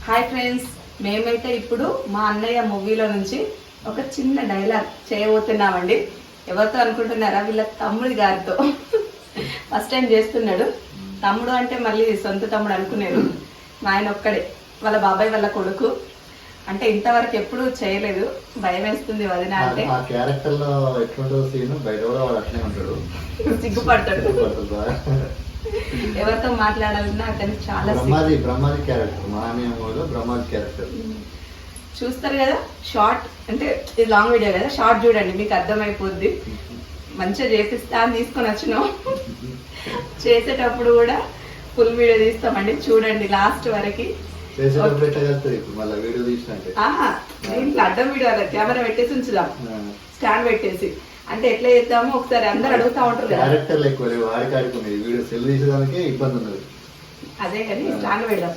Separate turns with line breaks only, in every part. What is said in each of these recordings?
Hi friends, మేమైతే ఇప్పుడు మా అన్నయ్య మూవీలో నుంచి ఒక చిన్న డైలాగ్ చేయబోతున్నామండి. ఎవరితో అనుకుంటున్నారా? వీళ్ళ తమ్ముడి గారితో. ఫస్ట్ టైం చేస్తున్నాడు. తమ్ముడు అంటే మళ్ళీ సొంత తమ్ముడు అనుకునేది. మా ఆయన ఒక్కడే, వాళ్ళ బాబాయ్ వాళ్ళ కొడుకు. అంటే ఇంతవరకు ఎప్పుడు చేయలేదు. భయం వేస్తుంది వదిన అంటే.
ఆ క్యారెక్టర్ లో ఎట్లుంటో సీన్ బయట కూడా వాడు అట్లే ఉంటాడు,
సిగ్గుపడతాడు. ఎవరితో మాట్లాడాలన్నా అతనికి చాలా
బ్రహ్మాది క్యారెక్టర్, మహానీయంలో బ్రహ్మాది క్యారెక్టర్
చూస్తారు కదా. షార్ట్ అంటే ఇది లాంగ్ వీడియో కదా, షార్ట్ చూడండి మీకు అర్థమైపోద్ది. మంచిగా చేపిస్తా అని తీసుకొని వచ్చినాం. చేసేటప్పుడు కూడా ఫుల్ వీడియో తీస్తామండి, చూడండి లాస్ట్ వరకు. దీంట్లో అడ్డం వీడియో కెమెరా పెట్టేసి ఉంచుదాం, స్టాండ్ పెట్టేసి. అంటే ఎట్లా చేద్దామో ఒకసారి అందరు అడుగుతా ఉంటారు కదా. అదే కానీ స్టాండ్ పెడదాం.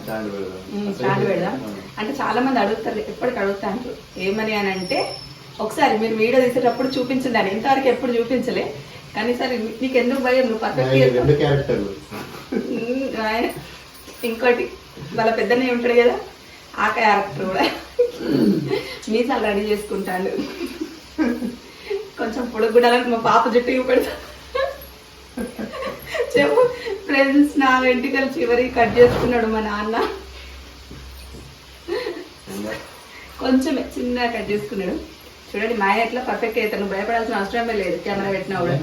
అంటే చాలా మంది అడుగుతారు, ఎప్పటికి అడుగుతా అంటారు. ఏమని అని అంటే ఒకసారి మీరు వీడియో తీసేటప్పుడు చూపించండి అని. ఇంతవరకు ఎప్పుడు చూపించలే కానీ సరే నీకు ఎందుకు భయం, నువ్వు పర్ఫెక్ట్. ఇంకోటి వాళ్ళ పెద్దనే ఉంటాడు కదా, ఆ క్యారెక్టర్ కూడా మీసాలు రెడీ చేసుకుంటాడు. కొంచెం పొడుగు కూడా మా పాప జుట్టు పెడతా. చెప్పు ఫ్రెండ్స్, నా వెంట్రుకలు చివరి కట్ చేసుకున్నాడు మా నాన్న. కొంచెమే చిన్నగా కట్ చేసుకున్నాడు. చూడండి మా ఆయన ఎట్లా పర్ఫెక్ట్ అవుతాను, భయపడాల్సిన అవసరమే లేదు కెమెరా పెట్టినా కూడా.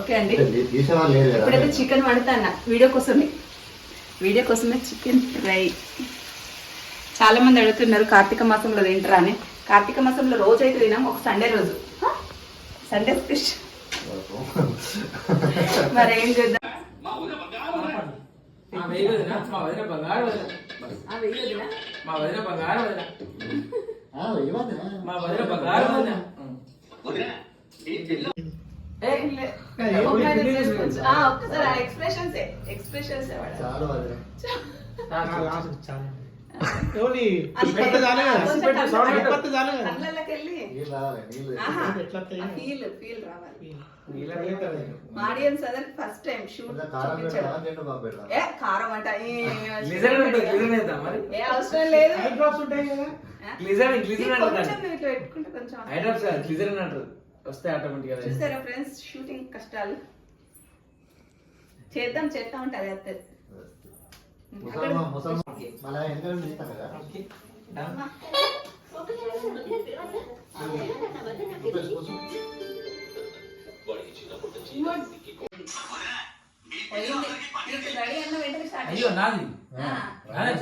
ఓకే అండి, ఇప్పుడైతే చికెన్ వండుతాను వీడియో కోసమే చికెన్ ఫ్రై. చాలా మంది అడుగుతున్నారు కార్తీక మాసంలో తింటారా అని. కార్తీక మాసంలో రోజు అయితే తినాం, ఒక సండే రోజు, సండే స్పెషల్. మరి ఏం చేద్దాం. ఒక్కసారి expressions audience other first time shoot కారం అంట ఏ అవసరం లేదు.
వస్తే ఆటోమేటిక్.
చూస్తారా ఫ్రెండ్స్, షూటింగ్ కష్టాలు చేస్తా ఉంటే అది వస్తుంది.
అయ్యో నాది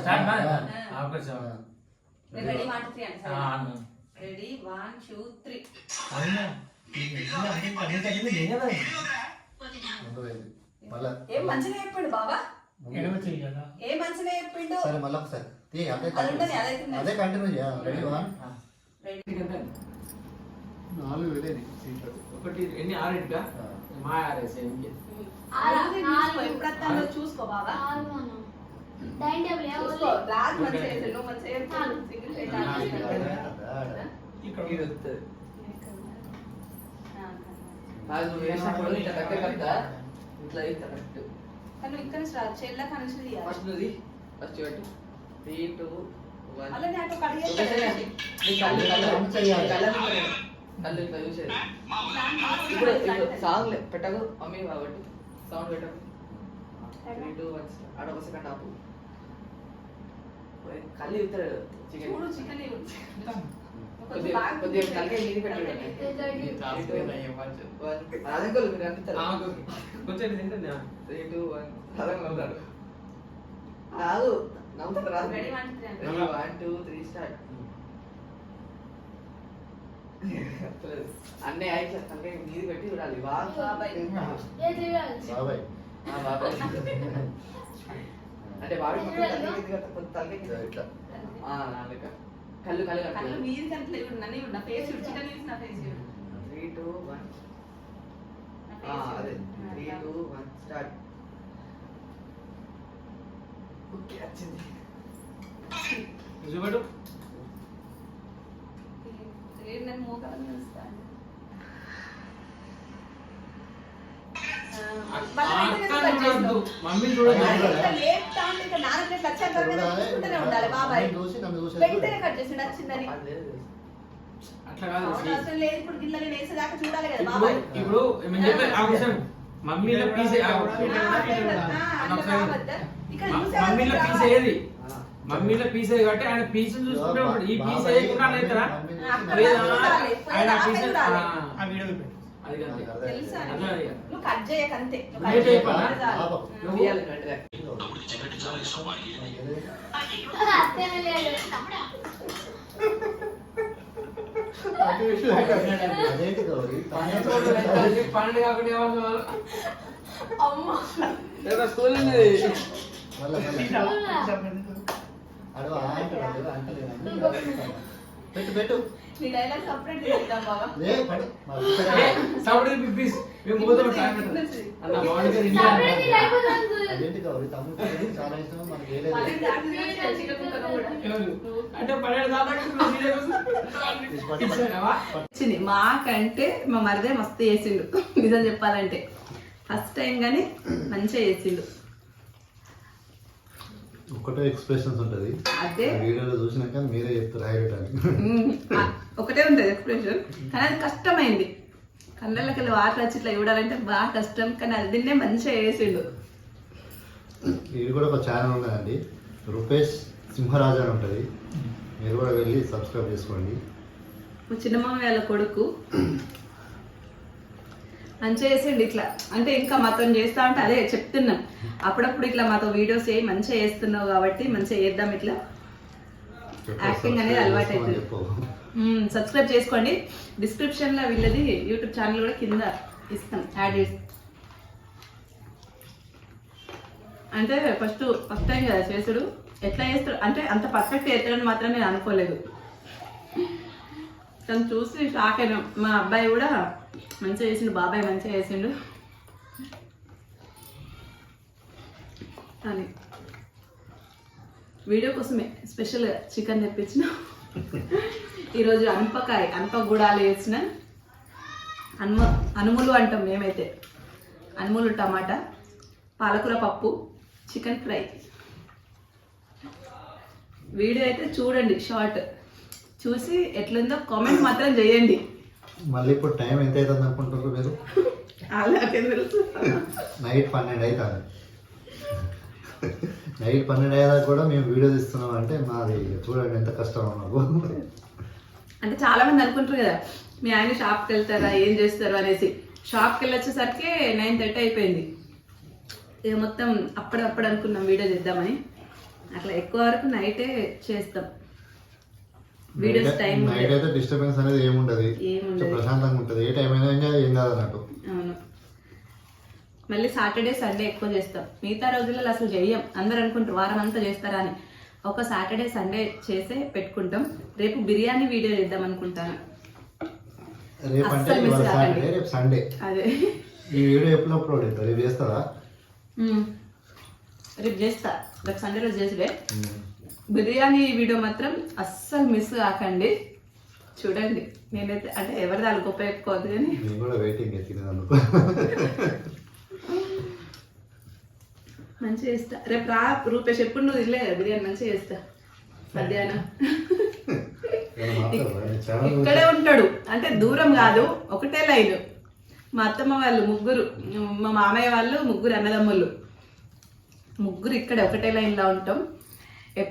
స్టార్ట్
రెడీ 1 2 3 అంటే రెడీ 1 2 3. ఏం మంచిగా చెప్పిండు బాబా, ఏం మంచిగా చెప్పిండు.
అదే కంటిన్యూ రెడీ 1
ఒకటి ఎన్ని 6 మా 6
ఎప్పుడు చూసుకో బాబా. రాజు మంచిగా నువ్వు మంచిగా చెల్ల కనిసి
ఫస్ట్ 3 2 1 కళ్ళు ఇట్లా చూసేది. ఇప్పుడు సాంగ్ పెట్టకు మమ్మీ కాబట్టి సౌండ్ పెట్టకు. 3 2 1 ఆడ ఒక సెకండ్ ఆపు. కళ్ళు ఇస్తారు చికెన్ కొద్దిగా కలిగే ఇది పెట్టండి. రాజంకోలు మీరు అనిపిస్తారు కొంచెం 3 2 1 నవ్వుతాడు. రాదు నవ్వుతాడు రాదు. 1 2 3 స్టార్ట్. అన్నీ అయితే తలకాయ నీది పెట్టి చూడాలి. అంటే బాబీ కళ్ళు కళ్ళు
కళ్ళు మీది కంటే నన్ను నా ఫేస్ చికెన్ చూసి నా ఫేస్
3 2 1 అదే 3 2 1 స్టార్ట్. ఓకే వచ్చింది. చూడు
నేను మోకాలను చూస్తాను.
మమ్మీ చూడదు
ఉండాలి బాబాయ్ వెంటనే కట్ చేసి నచ్చిందని
అట్లా కాదు
అవసరం లేదు. ఇప్పుడు గిన్నెలు వేసేదాకా చూడాలి కదా
ఇప్పుడు
బాబాయ్.
ఇప్పుడు మేము చెప్పే ఆ విషయం మమ్మీలో పీస్ మమ్మీలో పీస్ ఏది మమ్మీలో పీస్ ఏది కాబట్టి ఆయన పీస్ చూసుకుంటే ఉంటాడు. ఈ పీస్ వేయకుండా ఆయన అవుతారా ఆయన ఆ పీస్ అది కాదు
తెలుసా
అట్లా
నువ్వు కట్ చేయకంతే
నువ్వు చేయపా? నువ్వు
అదేంటి గౌరీ
పన్నెండు కాకుండా ఏమన్నా
అమ్మా
స్కూల్ ఉన్నది
అడవా పెట్టు పెట్టు
నీ డైలాగ్ సపరేట్ చేద్దాం బాబా.
లే పడు
సపరేట్ పీస్ మేము పోతాం టైం అన్న బాడీ
అదేంటి గౌరీ తమ్ముడు చాలా ఇష్టం మనకి ఏలేదు
అంటే పన్నెండు
వచ్చింది మాకంటే మా మరిదే మస్తు చేసిండు నిజం చెప్పాలంటే ఫస్ట్ టైం కానీ మంచిగా చేసిండు.
ఒకటే ఎక్స్ప్రెషన్స్ ఉంటది
అదే
వీడియోలో చూసినాక మీరే చెప్తారు హైలైట్ అని
ఒకటే ఉంటుంది ఎక్స్ప్రెషన్ కానీ అది కష్టమైంది. కళ్ళకి వెళ్ళి వాటర్ వచ్చి ఇట్లా చూడాలంటే బాగా కష్టం కానీ అది దీన్నే మంచిగా చేసిండు.
ఇది కూడా ఒక ఛానల్ ఉన్నదండి రూపేష్ సింహరాజు అని ఉంటుంది మీరు కూడా వెళ్ళి సబ్స్క్రైబ్ చేసుకోండి.
మా చిన్నమామ వాళ్ళ కొడుకు మంచిగా చేసిండు ఇట్లా అంటే ఇంకా మాతో చేస్తా అంటే అదే చెప్తున్నాం అప్పుడప్పుడు ఇట్లా మాతో వీడియోస్ చేయి మంచిగా చేస్తున్నావు కాబట్టి మంచిగా చేద్దాం ఇట్లా యాక్టింగ్ అనేది అలవాటు అవుతుంది. సబ్స్క్రైబ్ చేసుకోండి. డిస్క్రిప్షన్లో వీళ్ళది యూట్యూబ్ ఛానల్ కూడా కింద ఇస్తాం యాడ్ చేసి. అంటే ఫస్ట్ టైం కదా చేసుడు ఎట్లా చేస్తాడు అంటే అంత పర్ఫెక్ట్ చేస్తాడని మాత్రం నేను అనుకోలేదు. తను చూసి షాక్ అయినా. మా అబ్బాయి కూడా మంచిగా చేసిండు బాబాయ్ మంచిగా చేసిండు అని వీడియో కోసమే స్పెషల్గా చికెన్ తెప్పించిన. ఈరోజు అనప గుడాలు వేసిన అనుములు అంటాం మేమైతే. అనుములు టమాటా పాలకూర పప్పు చికెన్ ఫ్రై. వీడియో అయితే చూడండి షార్ట్ చూసి ఎట్లుందో కామెంట్ మాత్రం చేయండి.
మళ్ళీ ఇప్పుడు టైం ఎంత అవుతుంది అనుకుంటారు మీరు?
అలాగే తెలుసు
నైట్ 12 అవుతుంది. నైట్ 12 అయ్యేదాకా కూడా మేము వీడియో తీస్తున్నాం అంటే మాది చూడండి ఎంత కష్టం మాకు.
అంటే చాలా మంది అనుకుంటారు కదా మీ ఆయన షాప్కి వెళ్తారా ఏం చేస్తారు అనేసి. షాప్కి వెళ్ళొచ్చేసరికి 9:30 అయిపోయింది. ఇక మొత్తం అప్పుడప్పుడు అనుకున్నాం వీడియో చేద్దామని అట్లా ఎక్కువ వరకు నైటే చేస్తాం వీడియోస్. టైం
నైట్ అయితే డిస్టర్బెన్స్ అనేది ఏముండదు ప్రశాంతంగా ఉంటుంది. ఏ టైం అయినా ఇంకా ఏం కాదు అన్నట్టు.
అవును. మళ్ళీ సాటర్డే సండే ఎక్కువ చేస్తాం. మిగతా రోజులలో అసలు చెయ్యం. అందరు అనుకుంటారు వారం అంతా చేస్తారా అని. ఒక సాటర్డే సండే చేసే పెట్టుకుంటాం. రేపు బిర్యానీ వీడియో చేద్దాం అనుకుంటాను.
రేపు అంటే సాటర్డే రేపు సండే.
అదే
ఈ వీడియో ఎప్పుడు అప్లోడ్ అవుతుంది? రేపు చేస్తారా?
రేపు చేస్తా. రేపు సండే రోజు చేసిడే బిర్యానీ వీడియో మాత్రం అస్సలు మిస్ కాకండి. చూడండి. నేనైతే అంటే ఎవరిది వాళ్ళకి ఉపయోగపోదు కానీ
నేను కూడా వెయిటింగ్ తినేందుకు
మంచిగా చేస్తా. రేపు రా రూపేష్. ఎప్పుడు నువ్వు తినలే కదా బిర్యానీ మంచిగా చేస్తా మధ్యాహ్నం. ఇక్కడే ఉంటాడు అంటే దూరం కాదు ఒకటే లైన్. మా అత్తమ్మ వాళ్ళు ముగ్గురు మా మామయ్య వాళ్ళు ముగ్గురు అన్నదమ్ముళ్ళు ముగ్గురు ఇక్కడే ఒకటే లైన్లో ఉంటాం.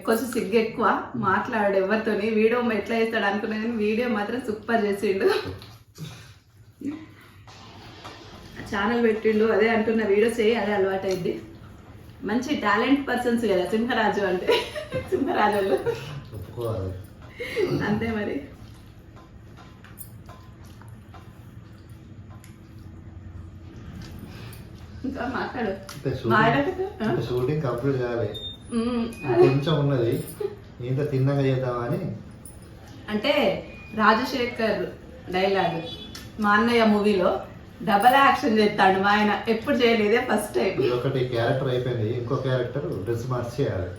కొంచెం సిగ్గు ఎక్కువ మాట్లాడు ఎవరితోని. వీడియో ఎట్లా చేస్తాడు అనుకున్నా కానీ వీడియో మాత్రం సూపర్ చేసిండు. ఛానల్ పెట్టిండు అదే అంటున్న వీడియోస్ చేయి అదే అలవాటు అయింది. మంచి టాలెంట్ పర్సన్స్ కదా సింహరాజు అంటే. సింహరాజు అంతే మరి. ఇంకా మాట్లాడు.
షూటింగ్ కంప్లీట్ చేయాలి. కొంచెం ఉన్నది ఇంత తిన్నగా చేద్దామని.
అంటే రాజశేఖర్ డైలాగ్ మా అన్నయ్య మూవీలో డబల్ యాక్షన్ చేస్తాడు మా ఆయన. ఎప్పుడు చేయలేదే ఫస్ట్ టైం.
ఒకటి క్యారెక్టర్ అయిపోయింది. ఇంకో క్యారెక్టర్ డ్రెస్ మార్చి చేయాలి.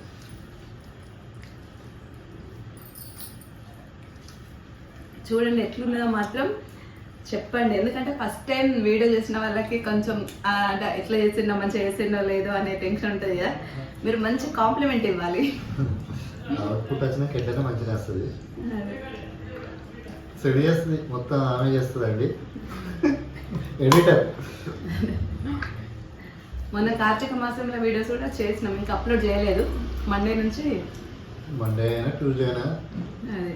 చూడండి ఎట్లున్నదో మాత్రం చెప్పండి, ఎందుకంటే ఫస్ట్ టైం వీడియో చేసిన వాళ్ళకి కొంచెం అంటే ఎట్లా చేసిండో మంచిగా చేసిండో లేదో అనే టెన్షన్ ఉంటుంది కదా. మీరు మంచి కాంప్లిమెంట్ ఇవ్వాలి.
అవుట్పుట్ వచ్చినాక ఎట్లయినా మంచిగా వస్తుంది. సెట్ చేస్తుంది మొత్తం ఆమె చేస్తుందండి, ఎడిటర్.
మొన్న కార్తీక మాసంలో వీడియోస్ కూడా చేసినాం, ఇంకా అప్లోడ్ చేయలేదు. మండే నుంచి
మండే అయినా ట్యూస్డే అయినా.
అదే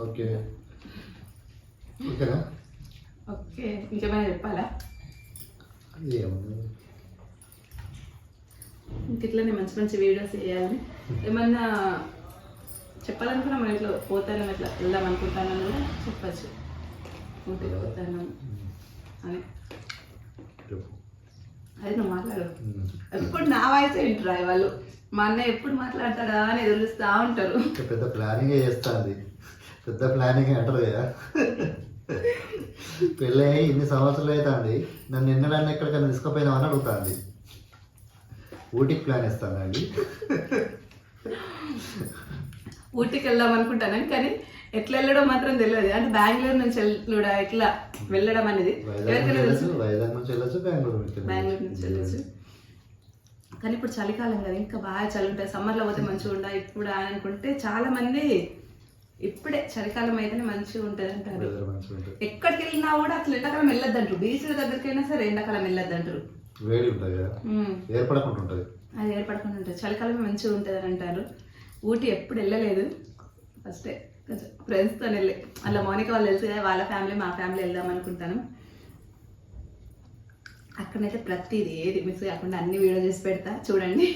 ఓకే ఓకేనా?
ఓకే, ఇంకేమైనా చెప్పాలా?
ఏముంది,
ఇంక ఇట్లనే మంచి మంచి వీడియోస్ చేయాలని ఏమన్నా చెప్పాలనుకున్నా, మనం ఇట్లా పోతాను ఇట్లా వెళ్దాం అనుకుంటానని కూడా చెప్పచ్చు. ఊటీకి పోతాను అని. అది నువ్వు మాట్లాడు. ఎప్పుడు నా వాయిస్ వింటారా వాళ్ళు? మా అన్నయ్య ఎప్పుడు మాట్లాడతాడా అని ఎదురుస్తూ ఉంటారు.
పెద్ద ప్లానింగ్ చేస్తుంది, పెద్ద ప్లానింగ్ అంటారు కదా. పెళ్ళి అయ్యి ఇన్ని సంవత్సరాలు అవుతుంది, నన్ను ఎన్నడాన్ని ఎక్కడికైనా తీసుకుపోయినామని అడుగుతుంది. ఊటీకి ప్లాన్ ఇస్తానండి.
ఊటీకి వెళ్దాం అనుకుంటాను, కానీ ఎట్లా వెళ్ళడం మాత్రం తెలియదు. అంటే బెంగళూరు నుంచి వెళ్ళడా ఎట్లా వెళ్ళడం అనేది ఎవరికైనా తెలుసు.
వైజాగ్ నుంచి వెళ్ళొచ్చు, బెంగళూరు
నుంచి వెళ్ళొచ్చు. కానీ ఇప్పుడు చలికాలం కదా, ఇంకా బాగా చలి ఉంటుంది. సమ్మర్లో పోతే మంచిగా ఉండా ఇప్పుడు అని అనుకుంటే చాలా మంది ఇప్పుడే చలికాలం అయితేనే మంచిగా ఉంటుంది అంటారు. ఎక్కడికి వెళ్ళినా కూడా అసలు ఎండాకాలం వెళ్ళొద్దంటారు. బీచ్ల దగ్గరికైనా సరే ఎండాకాలం వెళ్ళొద్దంటారు.
వేడి ఉంటుంది కదా, ఏర్పడకుండా ఉంటుంది.
అది ఏర్పడకుండా ఉంటుంది, చలికాలమే మంచిగా ఉంటుంది అని అంటారు. ఊటీ ఎప్పుడు వెళ్ళలేదు, ఫస్టే కొంచెం ఫ్రెండ్స్తో వెళ్ళి అలా మౌనిక వాళ్ళు తెలుసు కదా, వాళ్ళ ఫ్యామిలీ మా ఫ్యామిలీ వెళ్దాం అనుకుంటాను. అక్కడైతే ప్రతిదీ ఏది మిక్స్ కాకుండా అన్ని వీడియో చేసి పెడతా చూడండి.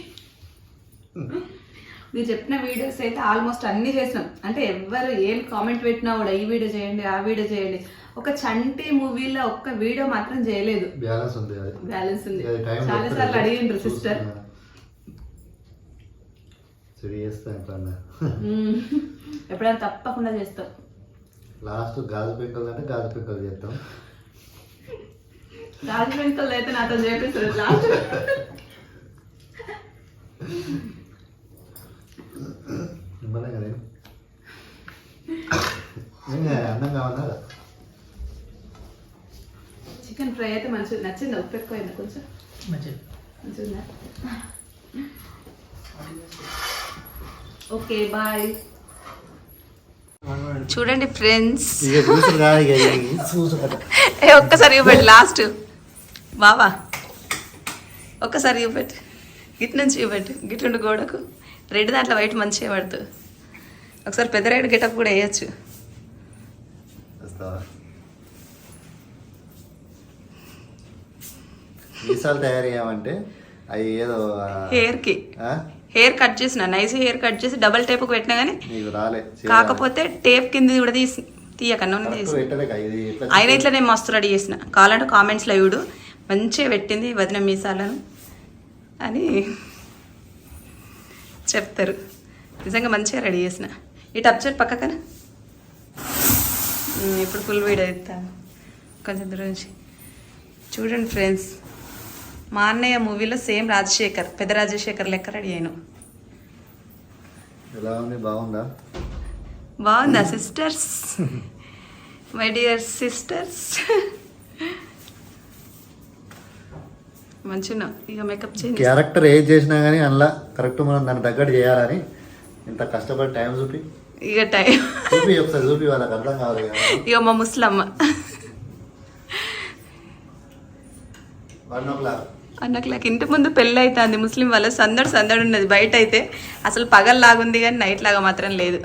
మీరు చెప్పిన వీడియోస్ అయితే ఆల్మోస్ట్ అన్ని చేసినాం. అంటే ఎవరు ఏం కామెంట్ పెట్టినా కూడా ఈ వీడియో చేయండి ఆ వీడియో చేయండి. ఒక చంటి మూవీలో ఒక్క వీడియో మాత్రం చేయలేదు. బ్యాలెన్స్ ఉంది. చాలా సార్లు అడిగిండ్రు సిస్టర్. ఎప్పుడైనా తప్పకుండా చేస్తాం.
లాస్ట్ గాజు పెంకలు అంటే గాజు పెంకలు చేస్తాం.
గాజు పెంకలు అయితే నాతో చేపిస్తారు లాస్ట్.
అందంగా ఉన్నారా?
చికెన్ ఫ్రై అయితే మంచిగా నచ్చింది. ఉప్పు ఎక్కువైంది కొంచెం, మంచిగా. Okay bye. చూడండి ఫ్రెండ్స్, ఒక్కసారి ఇవ్వబెట్టి లాస్ట్ బావా, ఒక్కసారి ఇవ్వబెట్టి గిట్ నుంచి ఇవ్వబెట్టి గిట్లుండి గోడకు రెడ్ దాంట్లో వైట్ మంచిగా పడుతుంది. ఒకసారి పెద్ద రైడ్ గెటప్ కూడా వేయచ్చు.
మీసాలు తయారు చేయమంటే అవి ఏదో
హెయిర్ కట్ చేసిన నైస్ హెయిర్ కట్ చేసి డబల్ టేప్ పెట్టినా కానీ కాకపోతే టేప్ కింద కూడా తీయకన్నా ఆయన ఇట్లా నేను మస్తు రెడీ చేసిన. కావాలంటే కామెంట్స్లో ఇవ్వడు, మంచిగా పెట్టింది వదిన మీసాలను అని చెప్తారు. నిజంగా మంచిగా రెడీ చేసిన. ఈ టప్చర్ పక్కన ఇప్పుడు ఫుల్ వీడియో ఇస్తాను కొంచెం దూరం నుంచి. చూడండి ఫ్రెండ్స్, మా అన్నయ్య మూవీలో సేమ్ రాజశేఖర్, పెద్ద రాజశేఖర్ లెక్క రెడీ అయ్యాను.
ఎలా ఉంది? బాగుందా?
బాగుందా సిస్టర్స్? మై డియర్ సిస్టర్స్, మంచిగా ఇక మేకప్ చేయండి.
క్యారెక్టర్ ఏది చేసినా కానీ అందులో కరెక్ట్ మనం దాన్ని తగ్గట్టు చేయాలని ఇంత కష్టపడి టైం చూపి
ఇక టైం
చూపి ఒకసారి చూపి వాళ్ళకి అర్థం కావాలి.
ఇక మా ముస్లమ్మ 1 o'clock ఇంటి ముందు పెళ్ళి అవుతుంది. ముస్లిం వాళ్ళ సందడి ఉన్నది. బయట అయితే అసలు పగల్లాగుంది కానీ నైట్ లాగా మాత్రం లేదు.